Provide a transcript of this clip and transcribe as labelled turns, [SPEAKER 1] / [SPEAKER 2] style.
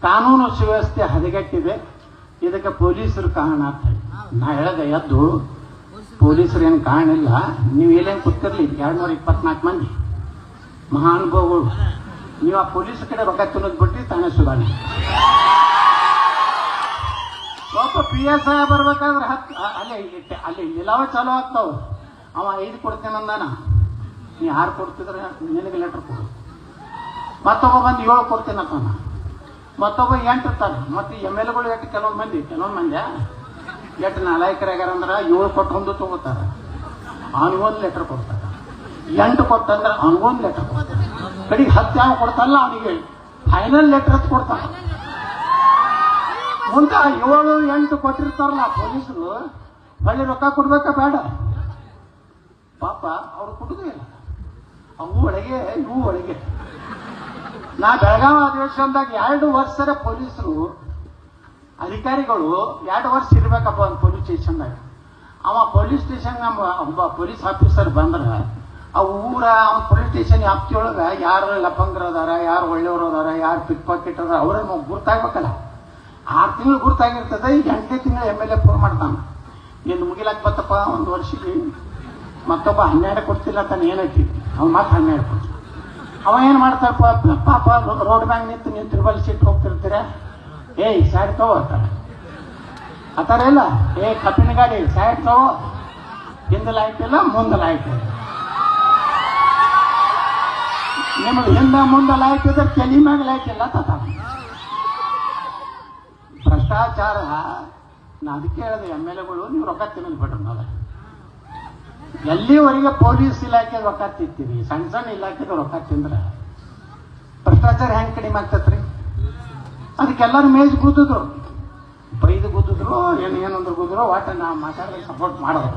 [SPEAKER 1] ಕಾನೂನು ಸುವ್ಯವಸ್ಥೆ ಹದಗೆಟ್ಟಿದೆ. ಇದಕ್ಕೆ ಪೊಲೀಸರು ಕಾರಣ ಅಂತ ನಾ ಹೇಳದ ಎದ್ದು ಪೊಲೀಸರು ಏನು ಕಾರಣ ಇಲ್ಲ. ನೀವು ಎಲ್ಲೇನು ಕೂತಿರ್ಲಿ 224 ಮಂದಿ ಮಹಾನುಭಾವಗಳು, ನೀವು ಆ ಪೊಲೀಸ್ ಕಡೆ ರೊಕ್ಕ ತಿನ್ನೋದು ಬಿಟ್ಟು ತಾನೇ ಸುಧಾರಣೆ. ಒಬ್ಬ PSI ಬರ್ಬೇಕಾದ್ರೆ ಅಲ್ಲಿ ನಿಲಾವ ಚಾಲು ಆಗ್ತಾವ. ಅವ 5 ಕೊಡ್ತೇನಂದಾನ, ನೀ 6 ಕೊಡ್ತಿದ್ರೆ ನಿನಗೆ ಲೆಟರ್ ಕೊಡು. ಮತ್ತೊಬ್ಬ ಬಂದು 7 ಕೊಡ್ತೇನತ್ತಾನ, ಮತ್ತೊಬ್ಬ 8 ಇರ್ತಾನೆ. ಮತ್ತೆ MLAಗಳು ಎಷ್ಟು ಕೆಲವೊಂದು ಮಂದಿ ಎಷ್ಟು ನಾಲಾಯಕರಾಗ್ಯಾರ ಅಂದ್ರೆ 7 ಕೊಟ್ಟು ಒಂದು ತಗೋತಾರೆ, ಅವನಿಗೊಂದು ಲೆಟರ್ ಕೊಡ್ತಾರೆ. 8 ಕೊಟ್ಟಂದ್ರೆ ಅವನಿಗೊಂದು ಲೆಟರ್ ಕೊಡ್ತಾರೆ. ಕಡೆಗೆ 10 ಯಾವ ಕೊಡ್ತಾರಲ್ಲ ಅವನಿಗೆ ಫೈನಲ್ ಲೆಟರ್ ಕೊಡ್ತಾನೆ. ಮುಂದೆ 7, 8 ಕೊಟ್ಟಿರ್ತಾರಲ್ಲ ಪೊಲೀಸರು ಬಳ್ಳಿ ರೊಕ್ಕ ಕೊಡ್ಬೇಕಾ ಬೇಡ? ಪಾಪ ಅವ್ರು ಕೊಡುದೇ ಇಲ್ಲ. ಅವು ಒಳಗೆ ಇವು ಒಳಗೆ. ನಾ ಬೆಳಗಾವಿ ಅಧಿವೇಶನದಾಗ 2 ವರ್ಷದ ಪೊಲೀಸರು ಅಧಿಕಾರಿಗಳು 2 ವರ್ಷ ಇರ್ಬೇಕಪ್ಪ ಒಂದು ಪೊಲೀಸ್ ಸ್ಟೇಷನ್ದಾಗ. ಅವ ಪೊಲೀಸ್ ಸ್ಟೇಷನ್ ಒಬ್ಬ ಪೊಲೀಸ್ ಆಫೀಸರ್ ಬಂದ್ರೆ ಆ ಊರ ಅವ್ನ ಪೊಲೀಸ್ ಸ್ಟೇಷನ್ ವ್ಯಾಪ್ತಿಯೊಳಗೆ ಯಾರು ಲಫಂಗರು ಅದಾರ, ಯಾರು ಒಳ್ಳೆಯವರು ಅದಾರ, ಯಾರು ಪಿಕ್ ಪಾಕೆಟ್ ಅದಾರ ಅವ್ರನ್ನ ಗುರ್ತಾಗ್ಬೇಕಲ್ಲ. 6 ತಿಂಗಳು ಗುರ್ತಾಗಿರ್ತದೆ. ಈಗ 8ನೇ ತಿಂಗಳು MLA ಫೋನ್ ಮಾಡ್ತಾನ, ಇನ್ನು ಮುಗಿಲಾಕ್ ಬತ್ತಪ್ಪ ಒಂದು ವರ್ಷಕ್ಕೆ. ಮತ್ತೊಬ್ಬ 12 ಕೊಡ್ತಿಲ್ಲ ತಾನು ಏನೈತಿ, ಅವ್ನು ಮತ್ತೆ 12 ಕೊಡ್ತಾನೆ. ಅವ ಏನು ಮಾಡ್ತಾರಪ್ಪ ಪಾಪ ರೋಡ್ ಬ್ಯಾಂಕ್ ನಿಂತು ನೀವು ತ್ರಿಬಲ್ ಸೀಟ್ ಹೋಗ್ತಿರ್ತೀರ, ಏಯ್ ಸೈಡ್ ತಗೋ ಆತರ ಇಲ್ಲ. ಕಬ್ಬಿನ ಗಾಡಿ ಸೈಡ್ ತಗೋ, ಹಿಂದೆ ಲೈಟ್ ಇಲ್ಲ ಮುಂದೆ ಲೈಟ್ ಇಲ್ಲ. ನಿಮಗೆ ಹಿಂದೆ ಮುಂದೆ ಲೈಟ್ ಇದ್ರೆ ತಲೆ ಮ್ಯಾಗ ಲೈಟ್ ಇಲ್ಲ ತತ ಭ್ರಷ್ಟಾಚಾರ. ನಾ ಅದಕ್ಕೆ ಹೇಳಿದೆ MLAಗಳು ನೀವು ರೊಕ್ಕ ತಿನ್ನೋದು ಬಿಡ್ರಿ. ನಾವು ಎಲ್ಲಿವರೆಗೆ ಪೊಲೀಸ್ ಇಲಾಖೆ ರೊಕ್ಕ ತಿಂತೀವಿ, ಸಣ್ಣ ಸಣ್ಣ ಇಲಾಖೆಗೆ ರೊಕ್ಕ ತಿಂದ್ರೆ ಭ್ರಷ್ಟಾಚಾರ ಹೆಂಗೆ ಕಡಿಮೆ ಆಗ್ತತ್ರಿ? ಅದಕ್ಕೆಲ್ಲರೂ ಮೇಜ್ ಕೂತಿದ್ರು, ಬೈದು ಕೂತಿದ್ರು, ಏನಂದ್ರೆ ಕೂತಿದ್ರು, ಒಟ್ಟು ನಾ ಮಾತಾಡಿದ್ರೆ ಸಪೋರ್ಟ್ ಮಾಡೋದು.